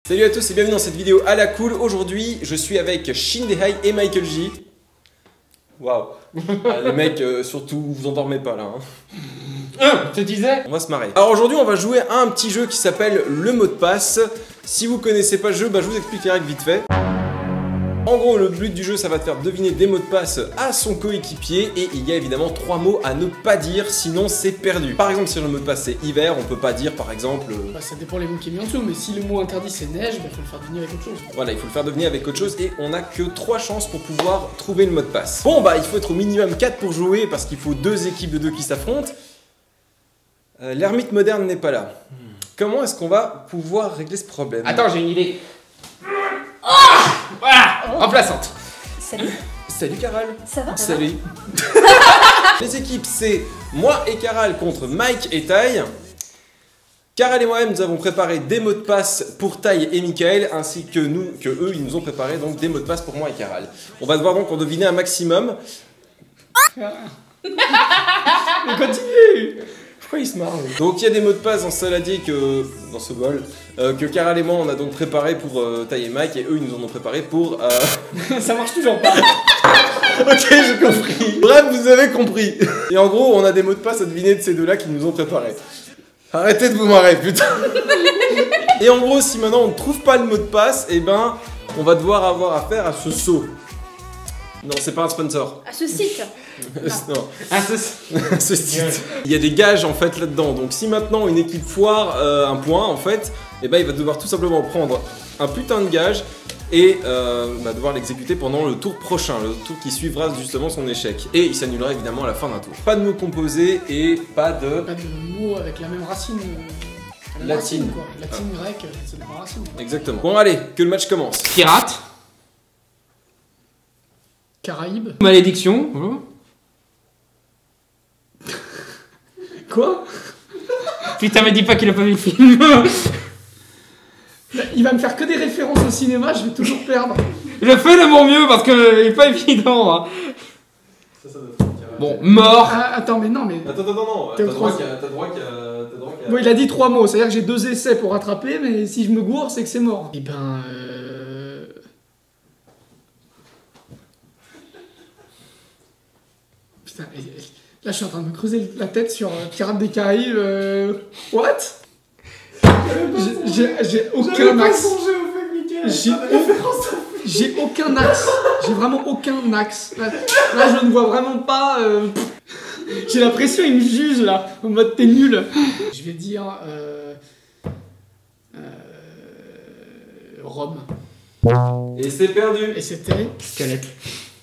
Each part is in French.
Salut à tous et bienvenue dans cette vidéo à la cool. Aujourd'hui, je suis avec Shindehai et Michael J. Waouh. Les mecs, surtout, vous endormez pas là. Tu disais? On va se marrer. Alors aujourd'hui, on va jouer à un petit jeu qui s'appelle le mot de passe. Si vous connaissez pas le jeu, je vous explique les règles vite fait. En gros, le but du jeu, ça va te faire deviner des mots de passe à son coéquipier et il y a évidemment 3 mots à ne pas dire, sinon c'est perdu. Par exemple, si le mot de passe c'est hiver, on peut pas dire par exemple... Bah, ça dépend les mots qui est mis en dessous, mais si le mot interdit c'est neige, bah, faut le faire deviner avec autre chose. Voilà, il faut le faire deviner avec autre chose et on a que 3 chances pour pouvoir trouver le mot de passe. Bon bah, il faut être au minimum 4 pour jouer parce qu'il faut 2 équipes de 2 qui s'affrontent. L'ermite moderne n'est pas là. Comment est-ce qu'on va pouvoir régler ce problème? Attends, j'ai une idée. Voilà, remplaçante. Salut. Salut Caral. Ça va? Salut. Les équipes, c'est moi et Caral contre Mike et Tai. Caral et moi-même, nous avons préparé des mots de passe pour Tai et Michael, ainsi que eux, ils nous ont préparé donc des mots de passe pour moi et Caral. On va devoir donc en deviner un maximum. Mais continue. Pourquoi il se marre? Donc il y a des mots de passe dans ce saladier dans ce bol que Caral et moi on a donc préparé pour Tai et Mike et eux ils nous en ont préparé pour... Ça marche toujours pas. Ok, j'ai compris. Bref, vous avez compris. Et en gros, on a des mots de passe à deviner de ces deux-là qui nous ont préparés. Arrêtez de vous marrer, putain. Et en gros, si maintenant on ne trouve pas le mot de passe, eh ben, on va devoir avoir affaire à ce saut. Non, c'est pas un sponsor. À ce site. Non, Ah, ce site. Il y a des gages en fait là-dedans. Donc si maintenant une équipe foire un point, en fait, eh ben, il va devoir tout simplement prendre un putain de gage et devoir l'exécuter pendant le tour prochain, le tour qui suivra justement son échec. Et il s'annulera évidemment à la fin d'un tour. Pas de mots composés et pas de... Pas de mots avec la même racine. La même Latine. racine, quoi. Latine, grec, c'est la même racine. Exactement. Bon allez, que le match commence. pirate. Caraïbes. Malédiction. Quoi? Putain, me dis pas qu'il a pas vu le film. Il va me faire que des références au cinéma, je vais toujours perdre. Je fais de mon mieux parce que il est pas évident. Hein. Bon, mort. Ah, attends, mais non, mais... Attends, non. T'es T'as au droit troisième. qu'à... Bon, il a dit 3 mots, c'est-à-dire que j'ai 2 essais pour rattraper, mais si je me gourre, c'est que c'est mort. Eh ben, Putain, là je suis en train de me creuser la tête sur Pirates des Caraïbes. What? J'ai aucun axe. J'ai aucun axe. J'ai vraiment aucun axe. Là je ne vois vraiment pas. J'ai l'impression qu'il me juge là. En mode t'es nul. Je vais dire. Rome. Et c'est perdu. Et c'était. Squelette.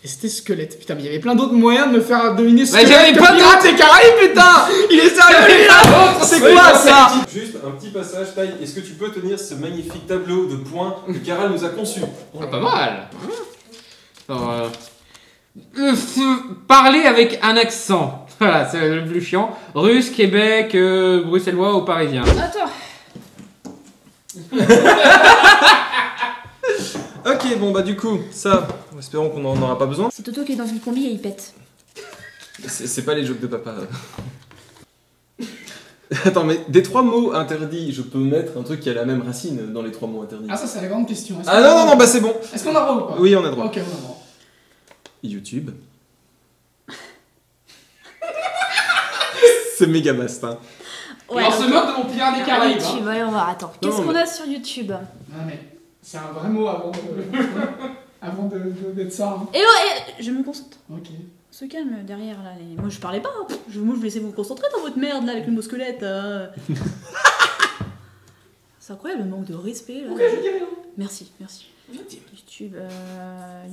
Et c'était squelette. Putain, mais il y avait plein d'autres moyens de me faire deviner squelette. j'avais que pas Pirates des Caraïbes, putain. Il est sérieux, les gars. C'est quoi ça? Juste un petit passage, Tai. Est-ce que tu peux tenir ce magnifique tableau de points que Caral nous a conçu? Ah, pas mal. Alors, parler avec un accent. Voilà, c'est le plus chiant. Russe, Québec, bruxellois ou parisien. Attends. Ok, bon bah du coup, ça, espérons qu'on n'en aura pas besoin. C'est Toto qui est dans une combi et il pète. C'est pas les jokes de papa. Attends, mais des 3 mots interdits, je peux mettre un truc qui a la même racine dans les 3 mots interdits. Ah, ça, c'est la grande question. Ah non, bah c'est bon. Est-ce qu'on a droit ou pas? Oui, on a droit. Ok, on a droit. YouTube. C'est méga vaste, hein. Ouais, on se moque de mon pirate des Caraïbes. YouTube, Hein. voyons voir, attends. Qu'est-ce qu'on a sur YouTube? Non, mais c'est un vrai mot avant d'être ça. Hein. Et oh, je me concentre. Ok. On se calme derrière là. Moi je parlais pas. Moi je vous laissais vous concentrer dans votre merde là avec le mot squelette. C'est incroyable le manque de respect là. Ok, je dis rien. Merci.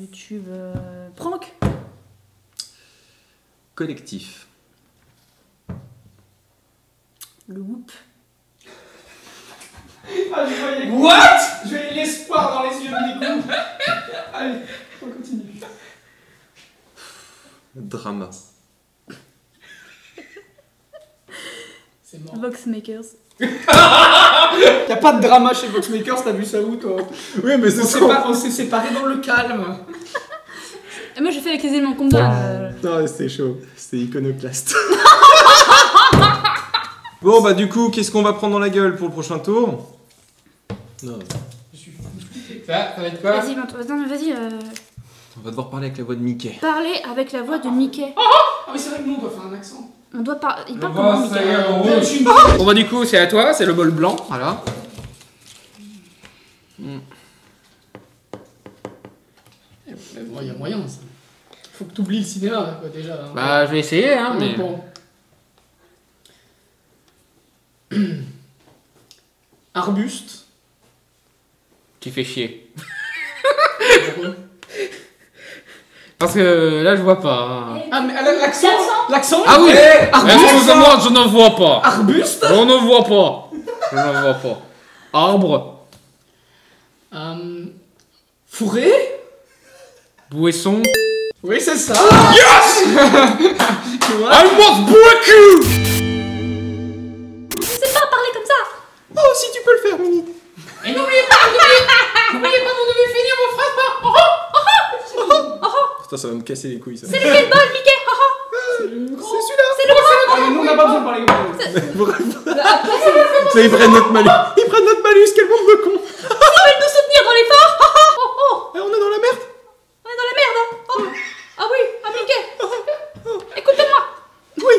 YouTube. Prank. Collectif. Le whoop. Ah, je voyais. What? Je voyais l'espoir dans les yeux de Nico. Allez, on continue. Drama. C'est mort. Voxmakers. Y'a pas de drama chez Boxmakers, t'as vu ça où toi? Oui, mais c'est ça. On s'est séparés dans le calme. Et moi je fais avec les éléments qu'on me donne. Non, c'est chaud. C'est iconoclaste. Bon, bah du coup, qu'est-ce qu'on va prendre dans la gueule pour le prochain tour? Non. Je suis. Ça va être quoi? Vas-y, non, vas-y. On va devoir parler avec la voix de Mickey. Parler avec la voix de Mickey. Ah oui, c'est vrai que nous on doit faire un accent. On doit pas. Il parle Bon, comment ça Mickey? y est, on Ouais, roule. je suis une- Bon bah du coup c'est à toi, c'est le bol blanc, voilà. Il y a moyen ça. Faut que t'oublies le cinéma là, quoi, déjà. Hein. Bah je vais essayer hein, mais... Bon. Arbuste. Tu fais chier. Parce que là je vois pas. Hein. Ah mais l'accent. L'accent. Ah oui. Arbuste. Excuse-moi, je n'en vois pas. Arbuste. On ne voit pas. Je n'en vois pas. Arbre. Fourré. Buisson. Oui, c'est ça. Yes. Tu vois. I was breaking. Je sais pas parler comme ça. Oh, si tu peux le faire, Mini. Et n'oubliez pas, vous devez finir vos phrases par... Putain, ça va me casser les couilles, ça. C'est lequel bol, Mickey? C'est celui-là. C'est le grand. Ah, mais nous on n'a pas besoin de parler comme ça. Là, ils prennent notre malus. Ils prennent notre malus, quel bande de cons. Ils veulent nous soutenir dans l'effort. Oh, Eh, on est dans la merde. on est dans la merde. Oh. Ah oui, ah Mickey. Écoute-moi. Oui.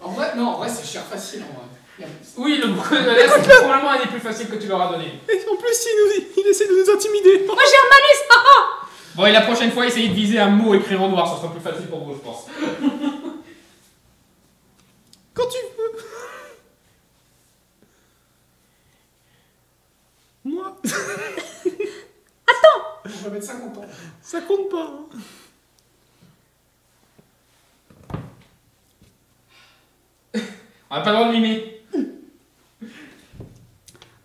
En vrai, c'est cher facile en vrai. Oui, le c'est probablement un des plus faciles que tu leur as donné. Et en plus, il essaie de nous intimider. Moi j'ai un malus. Bon, et la prochaine fois, essayez de viser un mot écrit en noir, ça sera plus facile pour vous, je pense. Quand tu veux. Moi. On va mettre 50 ans. Ça compte pas. Hein. On n'a pas le droit de mimer.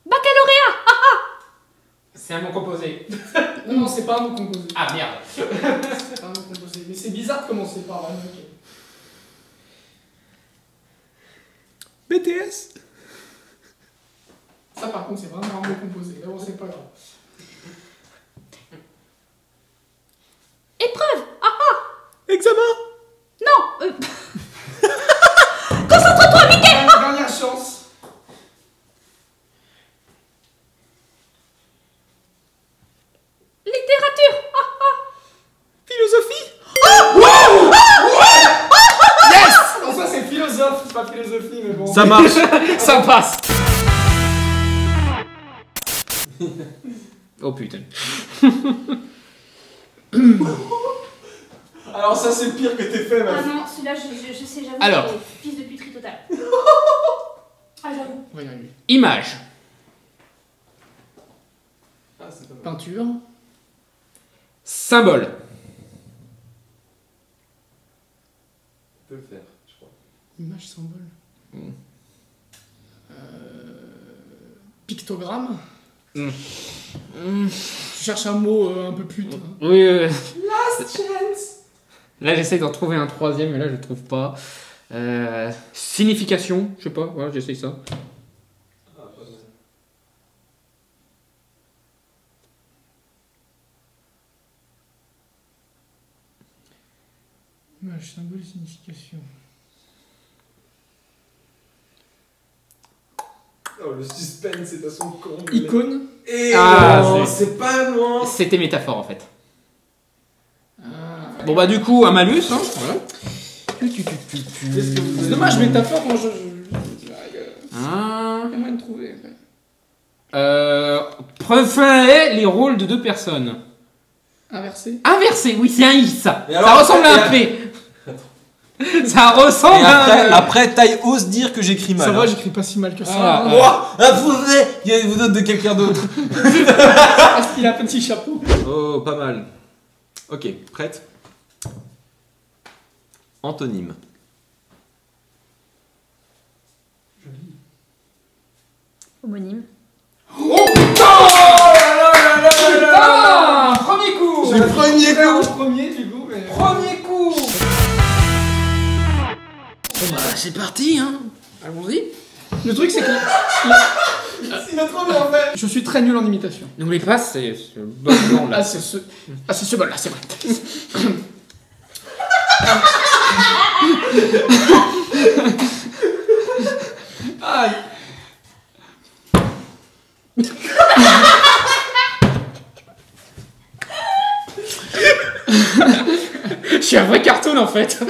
Baccalauréat. C'est un mot composé. Non, c'est pas un mot composé. Ah merde. C'est pas un mot composé. Mais c'est bizarre de commencer par un mot. BTS. Ça, par contre, c'est vraiment un mot composé. Là, bon, c'est pas grave. Épreuve. Examen. Non. Concentre-toi, Mickey. Dernière chance. Littérature. Philosophie. Non, ça, c'est philosophe. C'est pas philosophie, mais bon. Ça marche. Ça passe. Oh putain. Alors ça c'est pire que t'es fait, Ah non, celui-là, je sais, j'avoue. Alors. c'est Fils de puterie totale. Ah j'avoue. On va y arriver. Image. Ah, c'est pas mal. Peinture. Symbole. Tu peux le faire, je crois. Image, symbole. Pictogramme. Je cherche un mot un peu plus. Oui. Last chance. Là, j'essaie d'en trouver un troisième, mais là, je le trouve pas. Signification, je sais pas, voilà, j'essaye ça. Ah, pas mal. Image, symbole, signification. Oh, le suspense c'est à son comble. Icône. Et Ah, non, c'est- c'est pas loin. C'était métaphore, en fait. Bon, bah, du coup, un malus, hein. Voilà. C'est dommage, métaphore, moi je. Ah. Il y a moyen de trouver. Préférez les rôles de deux personnes. Inversé. Inversé, oui, c'est un I, ça. Et Ça alors, ressemble à un P. Ça ressemble à un... après Taille ose dire que j'écris mal. Ça hein. va, j'écris pas si mal que ça. Ah, hein. Moi, vous donne de quelqu'un d'autre. Parce qu'il a un petit chapeau. Oh, pas mal. Ok, prête. Antonyme. Homonyme. Ah, premier coup. Le premier Faire coup. le premier du coup. Mais... Premier coup. Bon bah c'est parti hein. Allons-y. Le truc c'est que. Il a trop bien fait. Je suis très nul en imitation. N'oublie pas, c'est ce bon blanc là. Ah, c'est ce. Ah, c'est ce bol là, c'est vrai. Ah. Je suis un vrai cartoon en fait.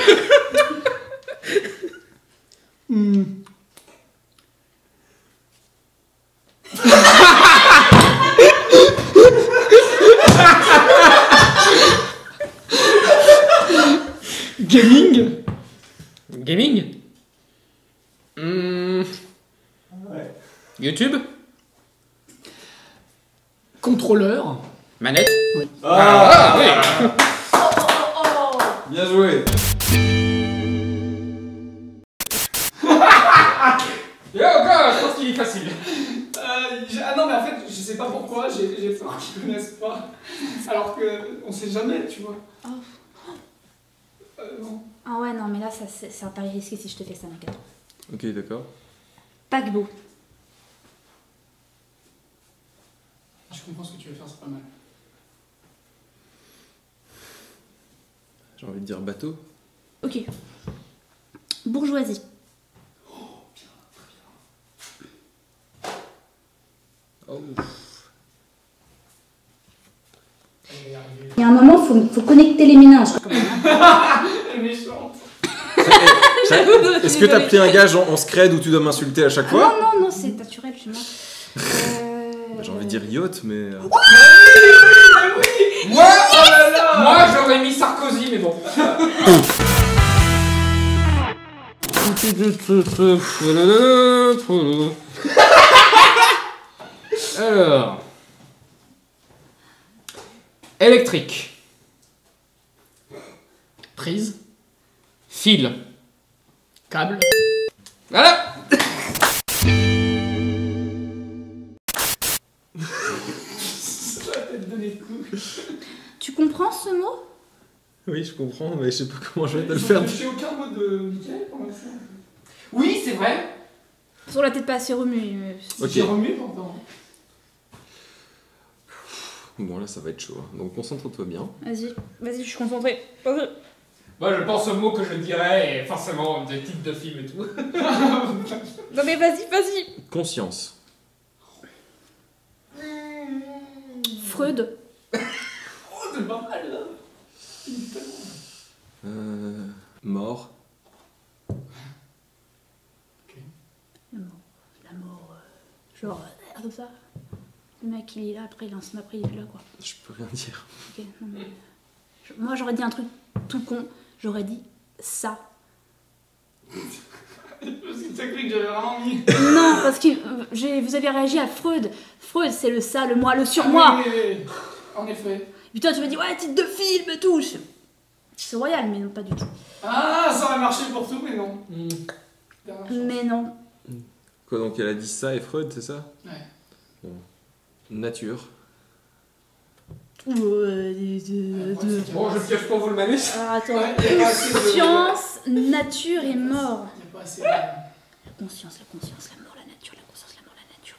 Gaming. Gaming. YouTube. Contrôleur. Manette. Ah, oui. Bien joué. Et encore, je pense qu'il est facile. Ah non, mais en fait, je sais pas pourquoi, j'ai peur qu'ils connaissent pas. Alors que on sait jamais, tu vois. Oh. Non. Ah ouais, non, mais là, c'est un pari risqué si je te fais ça, Nakato. Ok, d'accord. Paquebot. Je comprends ce que tu veux faire, c'est pas mal. J'ai envie de dire bateau. Ok. Bourgeoisie. Oh. Il y a un moment, faut connecter les méninges. Elle est méchante. Est-ce que t'as pris un gage en scred où tu dois m'insulter à chaque fois? Non, non, c'est naturel chez moi. Bah, j'ai envie de dire yacht, mais. Moi j'aurais mis Sarkozy, mais bon. Alors. Électrique. Prise. Fil. Câble. Voilà. Ça va peut-être donner le coup. Tu comprends ce mot? Oui, je comprends, mais je sais pas comment je vais te le faire. Je fais aucun mot de Michael pour l'instant. Oui, c'est vrai. Sur la tête pas assez remuée. Mais... Ok. J'ai remué pourtant. Bon, là, ça va être chaud. Hein. Donc, concentre-toi bien. Vas-y, je suis concentrée. Vas-y. Moi je pense au mot que je dirais, et forcément des titres de films et tout. Non mais vas-y. Conscience. Freud. Oh, c'est pas mal là. Mort. La mort. Genre, comme ça. Le mec il est là, après il lance après il est plus là quoi. Je peux rien dire. Ok, non mais. Moi j'aurais dit un truc tout con. J'aurais dit ça. Parce que t'as cru que j'avais vraiment mis. Non, parce que vous avez réagi à Freud. Freud, c'est le ça, le moi, le surmoi. Oui. En effet. Putain, tu m'as dit, ouais, titre de film et tout. C'est royal, mais non, pas du tout. Ah, ça aurait marché pour tout, mais non. Dernière chance. Mais non. Quoi, donc elle a dit ça et Freud, c'est ça? Ouais. Bon. Nature. Ou Bon, je pioche pour vous le manus. Alors attends. Ouais, il y a pas assez de- Science, nature et mort. Il n'y a pas assez La conscience, la mort, la nature, la conscience, la mort, la nature.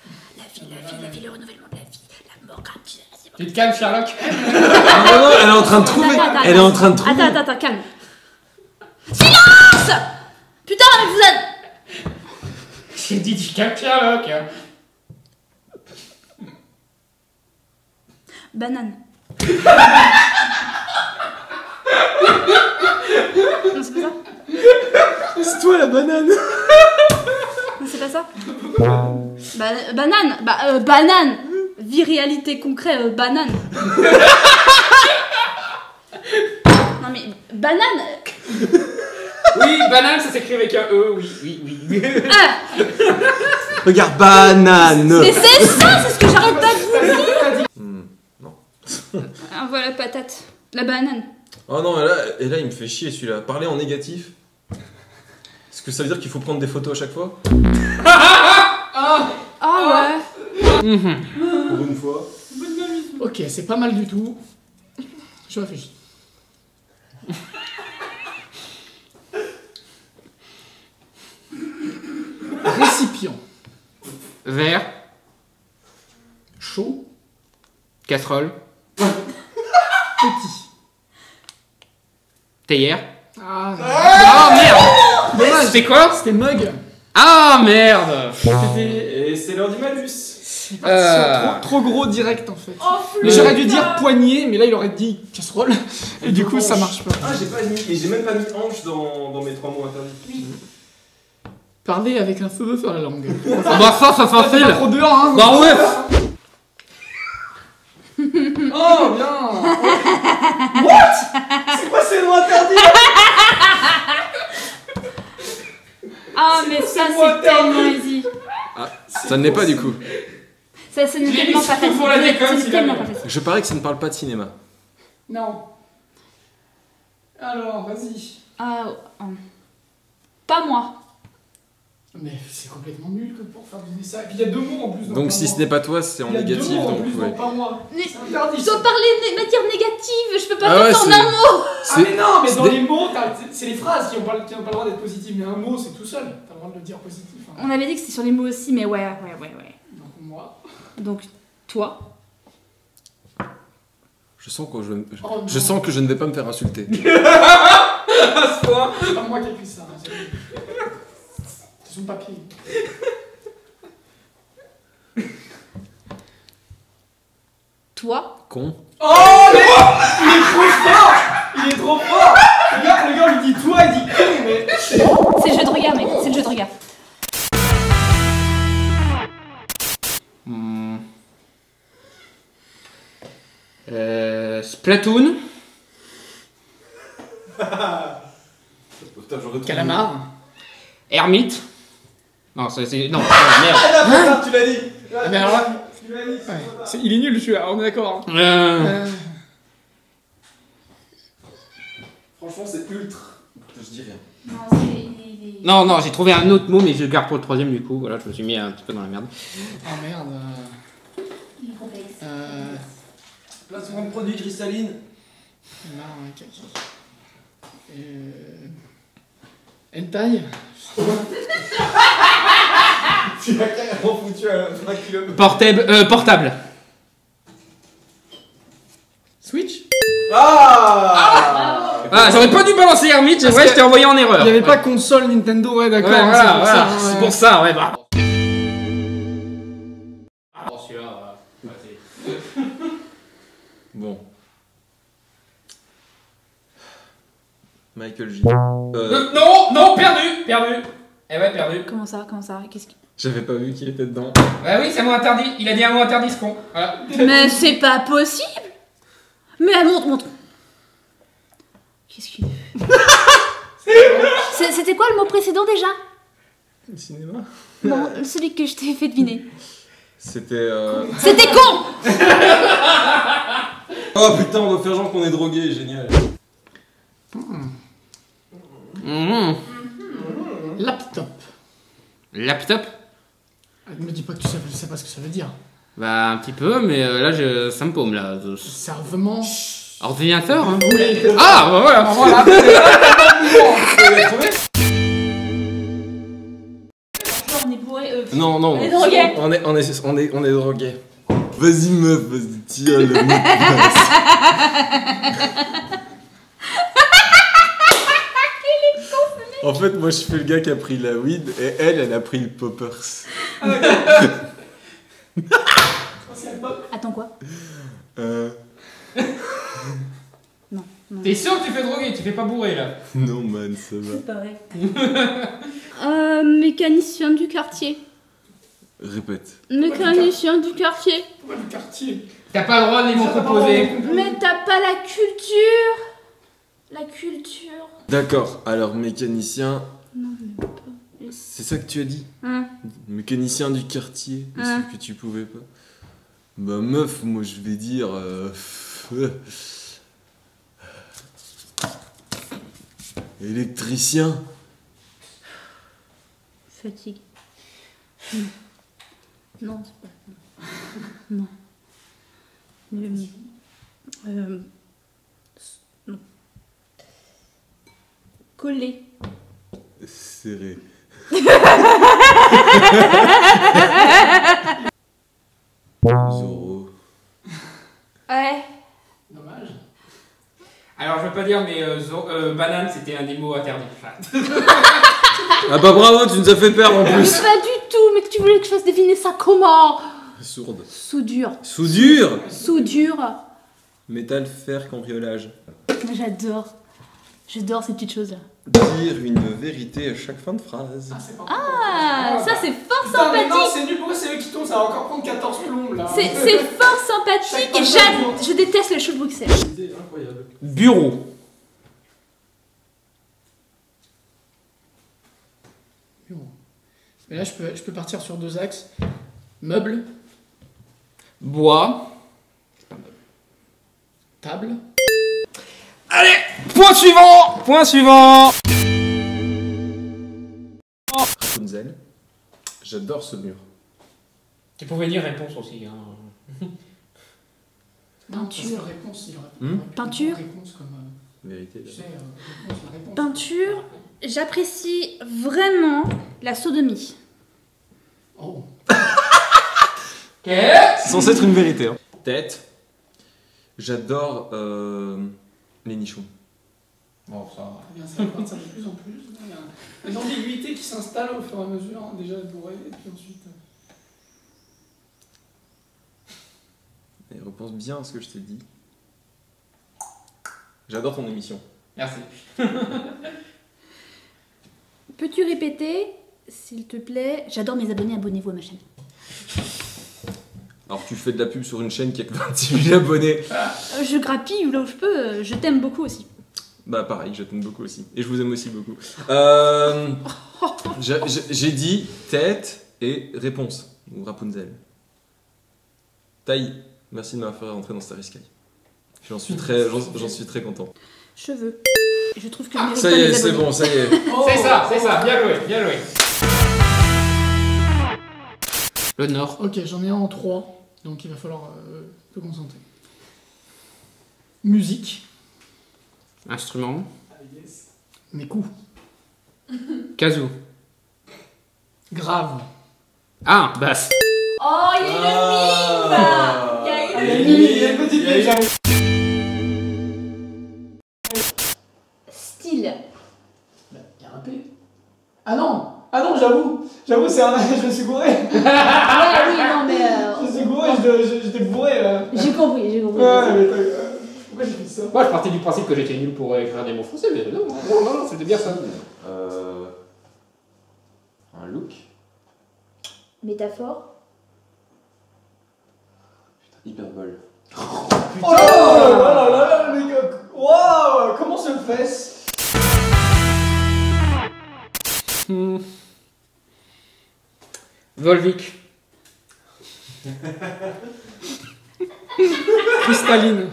La vie, le renouvellement de la vie. La mort, gratuite. Tu te calmes, Sherlock. Non, elle est en train de trouver. Elle est en train de trouver. Attends, calme. Silence! Putain, mais vous êtes... J'ai dit tu calmes, Sherlock. Banane. Non, c'est pas ça. C'est toi la banane. Non, c'est pas ça. Banane. Banane. Vie, réalité, concret, banane. Non mais, banane. Oui, banane, ça s'écrit avec un E, oui. Ah, Regarde, banane. mais c'est ça, c'est ce que j'arrête pas de vous dire. Non. Ah, voilà, patate. La banane. Oh non, et là il me fait chier celui-là. Parler en négatif. Est-ce que ça veut dire qu'il faut prendre des photos à chaque fois? Ah ouais. Pour une fois. Ok, c'est pas mal du tout. Je réfléchis. Récipient. Verre, Chaud. casserole, Petit. théière. Ah, Ah merde. dommage. C'était quoi? C'était mug. Ah merde. C'était... Et c'est l'heure du malus. Trop gros direct en fait. Oh, Mais j'aurais dû dire poignet, mais là il aurait dit casserole. Et du coup, ça marche pas. Ah, j'ai même pas mis hanche dans mes 3 mots interdits. Parler avec un feu sur la langue. Ah bah ça Pas facile. trop dur, hein. Bah ouais. Oh, bien. What? C'est quoi ces mots interdits? Ah, mais ça, C'est moi, c'est tellement easy. Ah, ça ne l'est pas du coup. Ça, c'est J'ai tellement mis pas surtout facile. pour la déconne, C'est s'il tellement avait. pas facile. Je parie que ça ne parle pas de cinéma. Non. Alors, vas-y. Ah, pas moi. Mais c'est complètement nul que pour faire deviner ça. Et puis il y a 2 mots en plus. dans Donc pas si moi. ce n'est pas toi, c'est en Il y a 2 négatif. mots en Donc plus dans ouais. pas moi. Mais C'est interdit. je dois parler de matière négative, je peux pas Ah ouais, faire ça en c'est- un mot. Ah mais non, mais dans c'est- les mots, c'est les phrases qui n'ont pas le droit d'être positives. Mais un mot, c'est tout seul. T'as le droit de le dire positif. Hein. On avait dit que c'était sur les mots aussi, mais ouais. Donc moi. Donc, toi. Je sens que Oh, non. je sens que je ne vais pas me faire insulter. À ce point. C'est pas moi qui ai écrit ça. Hein, c'est son papier. Toi. Con. Oh, mais il est trop fort. Il est trop fort. Le gars lui dit toi, il dit con, mais. C'est le jeu de regard, mec. C'est le jeu de regard. Splatoon. Putain, j'aurais Calamar. Hermite. Non, c'est. Non, merde. Tu l'as dit. Ah, mais alors là. Ouais. Il est nul celui-là, on est d'accord. Hein. Franchement, c'est ultra. Je dis rien. Non, c'est. Non, j'ai trouvé un autre mot, mais je le garde pour le 3ème du coup. Voilà, je me suis mis un petit peu dans la merde. Oh merde. Il est complexe. Placement de produits cristalline. Non, kaki. Hentai. Tu m'as carrément foutu à 20 km. Portable. Switch. Ah Ah, j'aurais pas dû balancer Hermite, Parce ouais, que je t'ai envoyé en erreur. Il n'y avait pas console Nintendo, ouais, d'accord. Ouais, voilà, c'est pour voilà, ça. c'est ouais. pour ça, ouais, bah. Oh, celui-là, Bon. Michael J. Non, perdu. Eh ouais, perdu. Comment ça? Qu'est-ce que. J'avais pas vu qu'il était dedans. Ouais, oui, c'est un mot interdit. Il a dit un mot interdit, ce con. Voilà. Mais c'est pas possible. Mais montre. Qu'est-ce qu'il C'était quoi le mot précédent déjà? Le cinéma. Non, celui que je t'ai fait deviner. C'était. C'était con. Oh putain, on doit faire genre qu'on est drogué, génial. Laptop. Laptop. Ah, ne me dis pas que tu sais pas ce que ça veut dire. Bah, un petit peu, mais là, ça me paume, là. Servement. Ordinateur, hein. Oui. Ah, bah voilà. Voilà. On est bourré. Non, On est drogué. On est drogué. Vas-y meuf, vas-y, tire le mot de passe. En fait, moi je fais le gars qui a pris la weed et elle a pris le poppers. Attends quoi? Non. T'es sûr que tu fais droguer, tu fais pas bourrer, là. Non man, ça va. C'est pas vrai. Mécanicien du quartier. Répète. Mécanicien du quartier. Pourquoi le quartier? T'as pas le droit de les mots composés. Mais t'as pas la culture. La culture. D'accord, alors mécanicien. Non, je ne peux pas. C'est ça que tu as dit? Hein? Mécanicien du quartier, Hein. est-ce que tu pouvais pas? Bah meuf, moi je vais dire... électricien. Fatigue. Non, c'est pas. Non. Non. Coller. Serré. Zoro. Ouais. Dommage. Alors, je veux pas dire, mais banane, c'était un des mots interdits. Enfin, Ah bah bravo, tu nous as fait perdre en Mais plus. pas du tout, mais que tu voulais que je fasse deviner ça comment? Sourde. Soudure. Soudure. Soudure. Métal, fer, cambriolage. J'adore. J'adore ces petites choses-là. Dire une vérité à chaque fin de phrase. Ah, ça c'est fort Putain, mais non, sympathique. c'est nul, pourquoi c'est eux qui tombent? Ça va encore prendre 14 plombes là. C'est fort sympathique et je déteste le chou de Bruxelles. Idée incroyable. Bureau. Mais là, je peux partir sur 2 axes. Meuble, Bois. table. Point suivant. Point suivant. Rapunzel. J'adore ce mur. Tu pouvais dire réponse aussi. Hein. Peinture. Réponse, il aurait pu Peinture. dire réponse comme. Vérité. Tu sais, réponse, la réponse. Peinture. J'apprécie vraiment la sodomie. Oh. C'est censé être une vérité. Hein. Tête. J'adore les nichons. Bon, ça. Eh bien, ça va partir de plus en plus. Il y a des ambiguïtés qui s'installent au fur et à mesure. Hein. Déjà bourré, et puis ensuite. Et repense bien à ce que je t'ai dit. J'adore ton émission. Merci. Peux-tu répéter, s'il te plaît? J'adore mes abonnés, abonnez-vous à ma chaîne. Alors tu fais de la pub sur une chaîne qui a que 26 000 abonnés. Je grappille là où je peux, je t'aime beaucoup aussi. Bah pareil, je t'aime beaucoup aussi. Et je vous aime aussi beaucoup. J'ai dit tête et réponse. Ou Rapunzel. Taille. Merci de m'avoir fait rentrer dans Starry Sky. J'en suis très content. Cheveux. Je trouve que je mérite Ça pas y est, mes c'est abonnés. bon, ça y est. C'est ça. Bien joué, bien joué. Le Nord. Ok, j'en ai un en 3. Donc il va falloir te concentrer. Musique. Instrument. Mes coups. Kazoo. Grave. Ah, basse. Oh, il y a le mime. Il y a une petite légende. Style. Il y a un P. Ah non, j'avoue, c'est un. Je me suis gouré. Ouais, oui, non, mais. Je me suis gouré, j'étais bourré là. J'ai compris. Ouais, mais pourquoi j'ai fait ça? Moi, je partais du principe que j'étais nul pour écrire des mots français, mais non, c'était bien ça. Un look. Métaphore. Hyperbole. Oh là là, les gars. Waouh, comment se fesse? Volvic. Cristalline.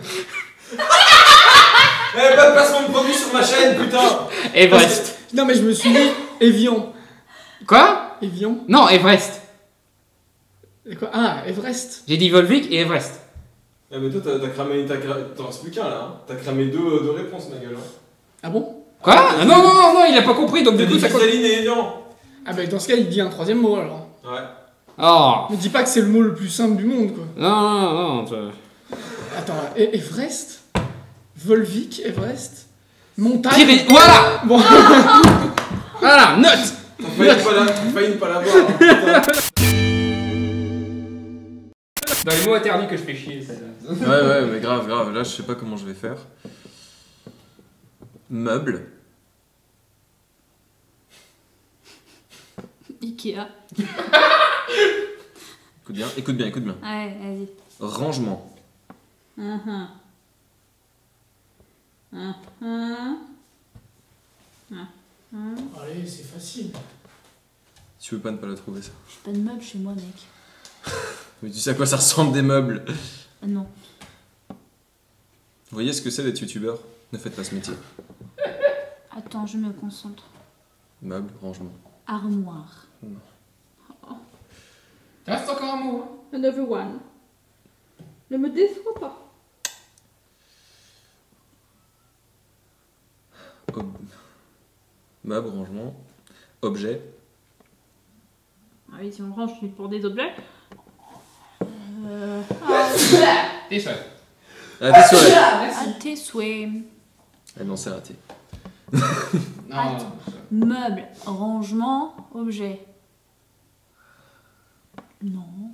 Eh, pas de placement de produit sur ma chaîne, putain. Everest. Non, mais je me suis dit Evian. Quoi? Evian? Non, Everest. Et quoi? Ah, Everest. J'ai dit Volvic et Everest. Ah mais toi t'as cramé, t'en restes plus qu'un là, hein. T'as cramé deux réponses ma gueule. Hein. Ah bon? Quoi? Ah, non, il a pas compris, donc T'as du coup dit ça compte. cristalline et Evian. Ah bah dans ce cas, il dit un 3ème mot alors. Ouais. Oh. Ne dis pas que c'est le mot le plus simple du monde quoi. Non. Attends, Everest? Volvic, Everest? Montagne? Pyrénées. Voilà. Bon. Voilà, note. T'as failli pas l'avoir. Hein, putain. Dans les mots interdits que je fais chier, celle-là. Ouais, mais grave. Là, je sais pas comment je vais faire. Meuble. Ikea. Écoute bien. Ouais, vas-y. Rangement. Allez, c'est facile. Tu veux pas ne pas la trouver ça. J'ai pas de meubles chez moi, mec. Mais tu sais à quoi ça ressemble des meubles. Ah non. Vous voyez ce que c'est d'être youtubeur? Ne faites pas ce métier. Attends, je me concentre. Meuble, rangement. Armoire. Reste encore un mot. Hein. Another one. Ne me déçois pas. Meuble, rangement. Objet. Ah oui, si on range, c'est pour des objets. T'es seul. Ah, désolé. À tes souhaits. Ah non, c'est raté. Non. Meuble, rangement, objet. Non.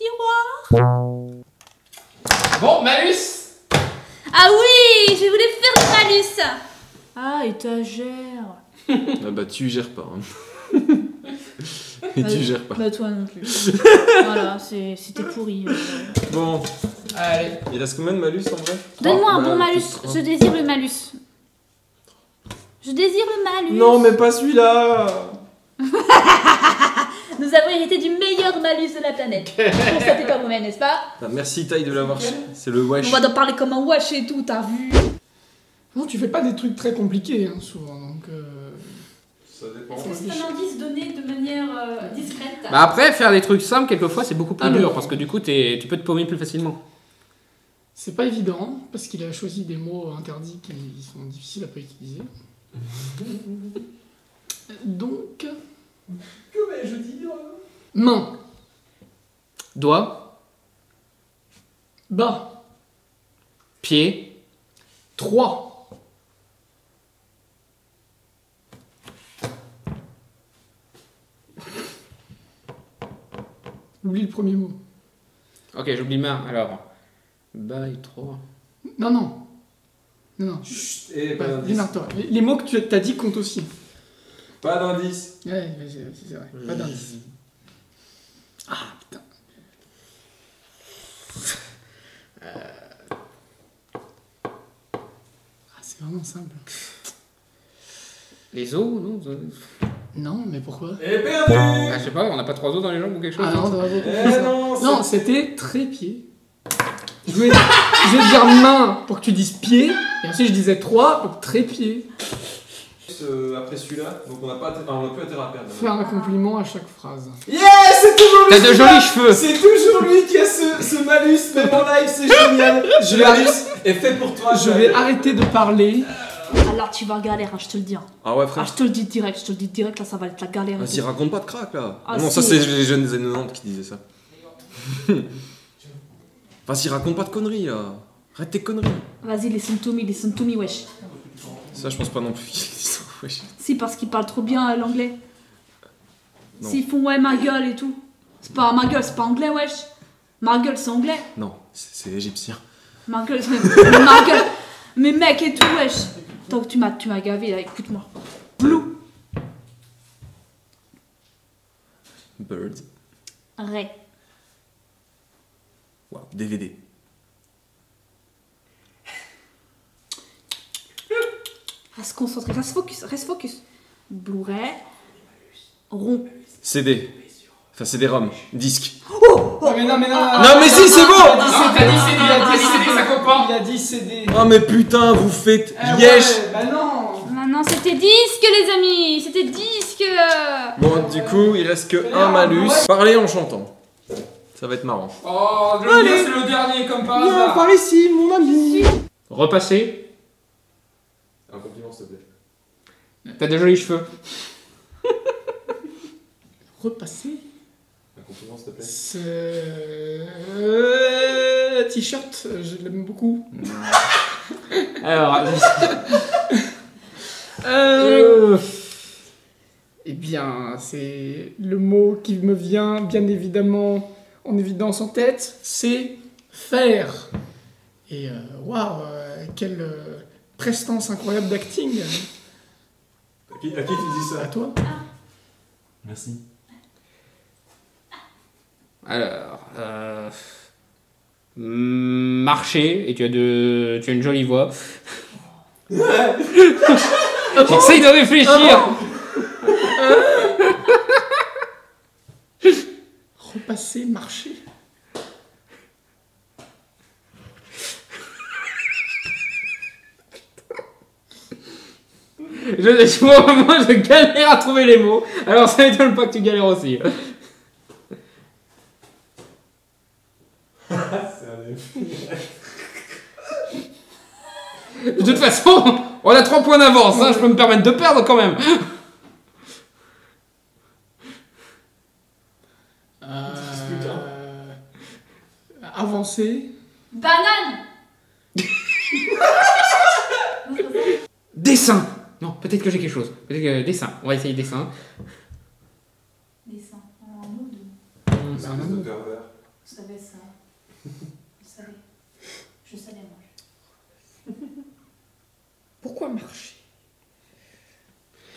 tiroir. Bon, malus. Ah oui, je voulais faire du malus. Ah, étagère. Ah bah tu gères pas. Hein. Et tu gères pas. Bah toi non plus. Voilà, c'était pourri. Bon, Allez. il reste combien de malus en vrai? Donne-moi un Bah, bon malus. plus Je désire le malus. Je désire le malus. Non mais pas celui-là. Nous avons hérité du meilleur malus de la planète. Constatez pas vous-même, n'est-ce pas? Ah, merci Taille de l'avoir. C'est le wesh. On va d'en parler comme un wesh et tout, t'as vu? Non, tu fais pas des trucs très compliqués, hein, souvent, donc... Ça dépend. C'est un indice donné de manière discrète. Bah après, faire des trucs simples, quelquefois, c'est beaucoup plus Ah, dur, non. parce que du coup, tu peux te paumer plus facilement. C'est pas évident, parce qu'il a choisi des mots interdits qui sont difficiles à pas utiliser. Donc... Que vais-je dire? Main. Doigt, Bas. pied, 3. Oublie le premier mot. Ok, j'oublie main, alors. Bail 3. Non, non. Non, non. Chut, et pas Ouais, d'indice. démarre-toi. Les mots que tu as dit comptent aussi. Pas d'indice. Ouais, c'est vrai. Pas d'indice. Ah, putain. Ah, c'est vraiment simple. Les os, non Non, mais pourquoi? Et perdu. Ah, je sais pas, on n'a pas 3 os dans les jambes ou quelque chose? Ah non, ça va beaucoup Eh plus, ça. non, Non, c'était trépied. Je voulais dire main pour que tu dises pied, et ensuite je disais 3 pour trépied. Après celui-là, donc on n'a pas, on a plus intérêt à perdre. Faire un compliment à chaque phrase. Yeah, c'est toujours lui. T'as de celui-là. jolis cheveux. C'est toujours lui qui a ce malus, même en live, c'est génial. Je Le vais malus est fait pour toi. Je vais arrêter de parler. Alors tu vas en galère, hein, je te le dis. Hein. Ah ouais Ah, frère. je te le dis direct, là ça va être la galère. et Vas-y, tout. raconte pas de crack là. Ah, non, ça si. c'est les jeunes des années 90 qui disaient ça. Vas-y, raconte pas de conneries là. Arrête tes conneries. Vas-y, les Santomi, wesh. Ça, je pense pas non plus qu'ils disent ça. Wesh. Si, parce qu'ils parlent trop bien l'anglais. Non. S'ils font ouais, ma gueule et tout. C'est pas ma gueule, c'est pas anglais, wesh. Ma gueule, c'est anglais. Non, c'est égyptien. Ma gueule, c'est ma gueule. Mais mec et tout, wesh. Tant que tu m'as gavé, là, écoute-moi. Blue. Bird. Ray. Wow, DVD. Reste concentré, reste focus. Blu-ray. Rond. CD. Enfin, CD-ROM. Disque. Ah, mais non, mais non. Non, mais si, c'est bon. T'as dit CD, t'as dit CD, ça compte pas. Il a dit CD. Oh, mais putain, vous faites Eh yesh. ouais, bah non. Maintenant, c'était disque, les amis. C'était disque. Bon, du coup, il reste que un malus. Parler en chantant. Ça va être marrant. Oh, le mieux, c'est le dernier, comme par hasard. par ici, mon ami. Repasser. Un compliment, s'il te plaît. T'as de jolis cheveux. Repasser. Un compliment, s'il te plaît. Ce t-shirt, je l'aime beaucoup. Alors, Eh bien, c'est le mot qui me vient bien évidemment en évidence en tête, c'est faire. Et waouh, quelle prestance incroyable d'acting. À qui tu dis À ça? toi. Merci. alors, marcher, et tu as une jolie voix. J'essaye de réfléchir. Repasser, marcher. Moi, je galère à trouver les mots, alors ça m'étonne pas que tu galères aussi. De toute façon, on a 3 points d'avance, hein, je peux me permettre de perdre quand même. Avancer. Banane. Dessin. Non, peut-être que j'ai quelque chose. Peut-être que dessin. On va essayer dessin. Dessin. En mode. C'est un mot. Vous savez ça. Vous savez. Je savais moi. Pourquoi marcher?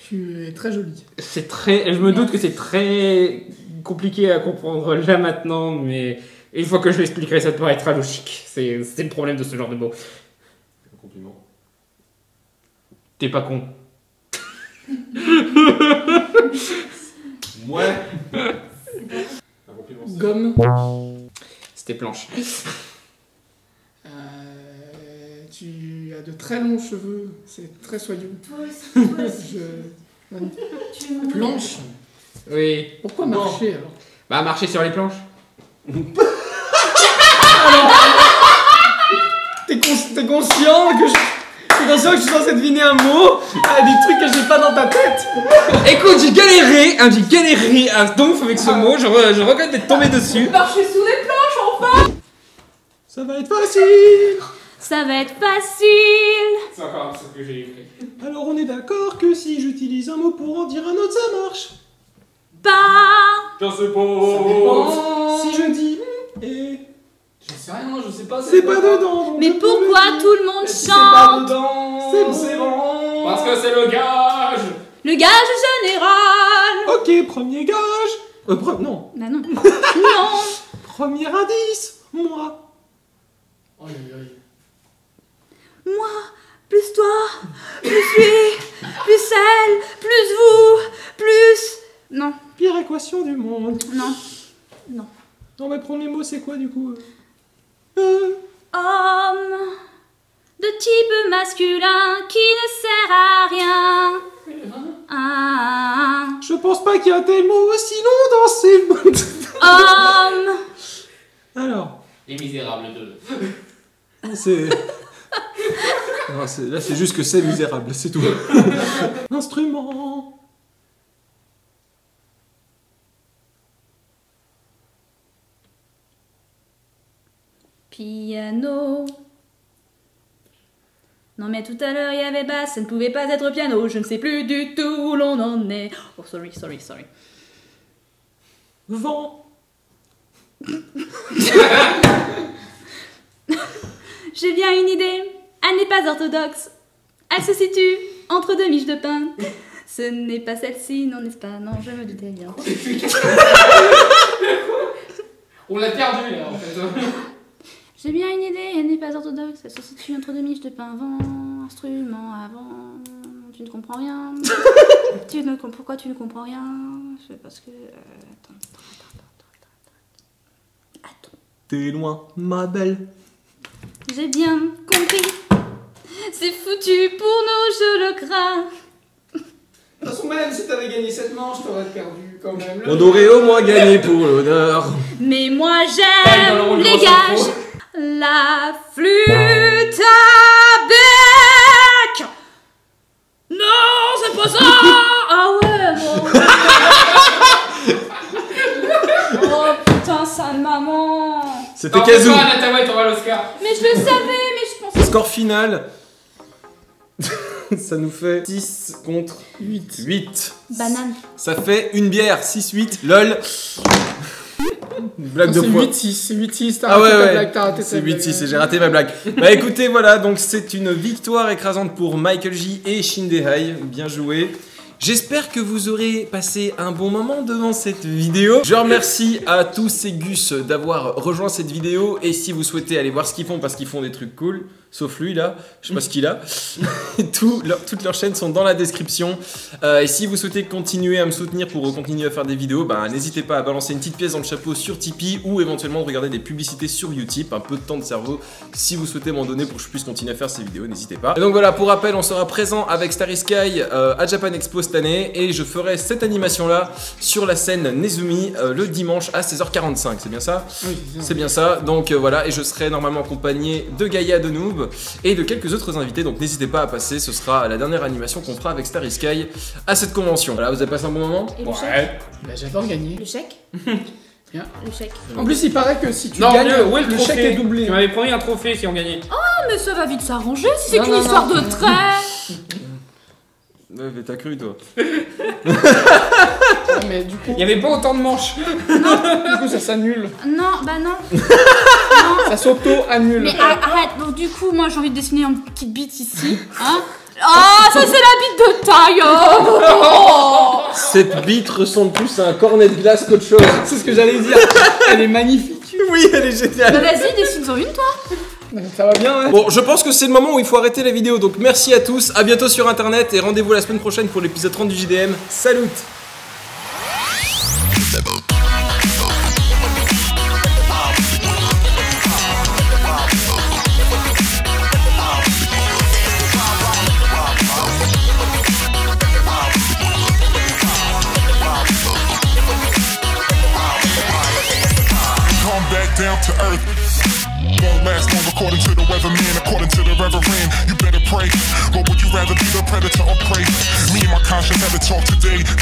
Tu es très jolie. C'est très. Je me doute que c'est très compliqué à comprendre là maintenant, mais une fois que je l'expliquerai, ça te paraîtra logique. C'est le problème de ce genre de mots. Un compliment. T'es pas con. Ouais. Un compliment. Gomme. C'était planche. Tu as de très longs cheveux. C'est très soyeux. Toi aussi. Tu me Planche. Oui. Pourquoi marcher alors? Bah, marcher sur les planches. T'es conscient que je suis censé deviner un mot à des trucs que j'ai pas dans ta tête? Écoute, j'ai galéré un donf avec ce mot, je regrette d'être tombé dessus. marcher sous les planches, enfin. Ça va être facile. Ça va être facile. C'est encore ce que j'ai écrit. Alors on est d'accord que si j'utilise un mot pour en dire un autre, ça marche. Pas. Je sais Oh, si je dis et Je sais rien, je sais pas. c'est pas dedans. donc Mais je peux le pourquoi dire. tout le monde C'est pas chante? dedans. C'est bon. Parce que c'est le gage. Le gage général. Ok, premier gage. Non. Bah non. Non. Premier indice, moi. Oh, Moi, plus toi, plus lui, plus elle, plus vous, plus... Non, Pire équation du monde. non. Non, mais premier mot, c'est quoi du coup? Homme de type masculin qui ne sert à rien. Ah. Je pense pas qu'il y a un tel mot aussi long dans ces mots. Homme. Alors, Les Misérables 2. c'est. Non, là, c'est juste que c'est misérable, c'est tout. Instrument. Piano. Non mais tout à l'heure il y avait basse, ça ne pouvait pas être piano, je ne sais plus du tout où l'on en est. Oh sorry. Vent. J'ai bien une idée, elle n'est pas orthodoxe. Elle se situe entre deux miches de pain. Ce n'est pas celle-ci, non n'est-ce pas? Non, je me doutais bien. On l'a perdu là en fait. J'ai bien une idée, elle n'est pas orthodoxe. Elle se situe entre deux miches de pain avant, instrument avant. Tu ne comprends rien. Pourquoi tu ne comprends rien? C'est parce que... Attends. T'es loin, ma belle. J'ai bien compris. C'est foutu pour nous, je le crains. De toute façon, même si t'avais gagné cette manche, t'aurais perdu quand même. On aurait au moins gagné pour l'honneur. Mais moi Elle, dans le rôle j'aime du les Vincent gages. Pro. La flûte à bec. Non, c'est pas ça. Ah ouais, bon. Oh putain, sale maman. C'était Kazoo. Natawa, t'auras l'Oscar. Mais je le savais, mais je pensais... Score final. Ça nous fait 6 contre 8. Banane. Ça fait une bière, 6-8. LOL. Blague de C'est points. 8-6, c'est 8-6, t'as Ah raté ta ouais, blague, t'as raté ta c'est blague. 8-6 et j'ai raté ma blague. Bah écoutez, voilà, donc c'est une victoire écrasante pour Michael J et Shindehai. Bien joué. J'espère que vous aurez passé un bon moment devant cette vidéo. Je remercie à tous ces gus d'avoir rejoint cette vidéo. Et si vous souhaitez aller voir ce qu'ils font, parce qu'ils font des trucs cool, sauf lui là, je sais pas ce qu'il a, toutes leurs chaînes sont dans la description. Et si vous souhaitez continuer à me soutenir pour continuer à faire des vidéos, bah, n'hésitez pas à balancer une petite pièce dans le chapeau sur Tipeee ou éventuellement de regarder des publicités sur Utip. Un peu de temps de cerveau si vous souhaitez m'en donner pour que je puisse continuer à faire ces vidéos, n'hésitez pas. Et donc voilà, pour rappel, on sera présent avec Starry Sky à Japan Expo cette année et je ferai cette animation là sur la scène Nezumi le dimanche à 16h45, c'est bien ça? Oui, C'est bien ça, donc voilà, et je serai normalement accompagné de Gaïa de Noob et de quelques autres invités, donc n'hésitez pas à passer, ce sera la dernière animation qu'on fera avec Starry Sky à cette convention. Voilà, vous avez passé un bon moment? Et le chèque? Bah, j'adore gagner. Le chèque? Bien. Le chèque. En plus, il paraît que si tu Non, gagnes, mieux, où est le trophée? chèque est doublé. Tu m'avais promis un trophée si on gagnait. Ah, mais ça va vite s'arranger si c'est Non, qu'une non, histoire non. de trait. Ouais, mais t'as cru, toi. Ah, mais du coup, Il y avait pas autant de manches. du coup ça s'annule. Non, bah non. Ça s'auto-annule. Mais arrête, donc du coup, moi j'ai envie de dessiner une petite bite ici. Hein. Ah, ça c'est la bite de taille. Oh. Cette bite ressemble plus à un cornet de glace qu'autre chose. C'est ce que j'allais dire. Elle est magnifique. Oui, elle est géniale. Bah vas-y, dessine-en une toi. Ça va bien, ouais. Bon, je pense que c'est le moment où il faut arrêter la vidéo. Donc merci à tous, à bientôt sur internet et rendez-vous la semaine prochaine pour l'épisode 30 du JDM. Salut. Down to earth. Won't last long according to the weatherman, according to the reverend. You better pray. But would you rather be the predator or prey? Me and my conscience had to talk today.